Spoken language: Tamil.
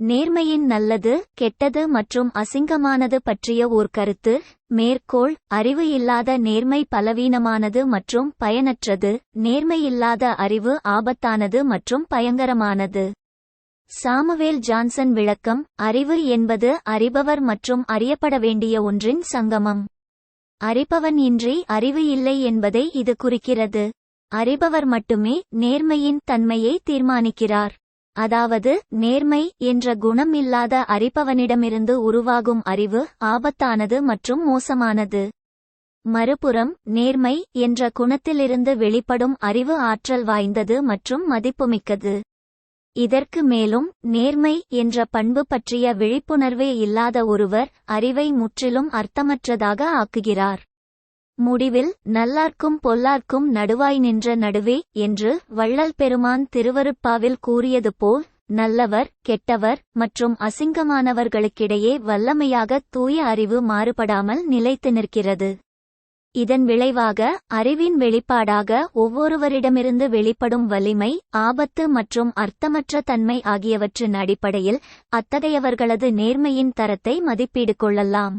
நேர்மையின் நல்லது, கெட்டது மற்றும் அசிங்கமானது பற்றிய ஓர் கருத்து. மேற்கோள்: அறிவு இல்லாத நேர்மை பலவீனமானது மற்றும் பயனற்றது. நேர்மையில்லாத அறிவு ஆபத்தானது மற்றும் பயங்கரமானது. சாமுவேல் ஜான்சன் விளக்கம்: அறிவு என்பது அறிபவர் மற்றும் அறியப்பட வேண்டிய ஒன்றின் சங்கமம். அறிபவன் இன்றி அறிவு இல்லை என்பதை இது குறிக்கிறது. அறிபவர் மட்டுமே நேர்மையின் தன்மையை தீர்மானிக்கிறார். அதாவது, நேர்மை என்ற குணம் இல்லாத அறிபவனிடமிருந்து உருவாகும் அறிவு ஆபத்தானது மற்றும் மோசமானது. மறுபுறம், நேர்மை என்ற குணத்திலிருந்து வெளிப்படும் அறிவு ஆற்றல் வாய்ந்தது மற்றும் மதிப்புமிக்கது. இதற்கு மேலும், நேர்மை என்ற பண்பு பற்றிய விழிப்புணர்வே இல்லாத ஒருவர் அறிவை முற்றிலும் அர்த்தமற்றதாக ஆக்குகிறார். முடிவில், நல்லார்க்கும் பொல்லார்க்கும் நடுவாய் நின்ற நடுவே என்று வள்ளல் பெருமான் திருவருட்பாவில் கூறியது போல், நல்லவர், கெட்டவர் மற்றும் அசிங்கமானவர்களுக்கிடையே வல்லமையாக தூய அறிவு மாறுபடாமல் நிலைத்து நிற்கிறது. இதன் விளைவாக, அறிவின் வெளிப்பாடாக ஒவ்வொருவரிடமிருந்து வெளிப்படும் வலிமை, ஆபத்து மற்றும் அர்த்தமற்ற தன்மை ஆகியவற்றின் அடிப்படையில் அத்தகையவர்களது நேர்மையின் தரத்தை மதிப்பீடு கொள்ளலாம்.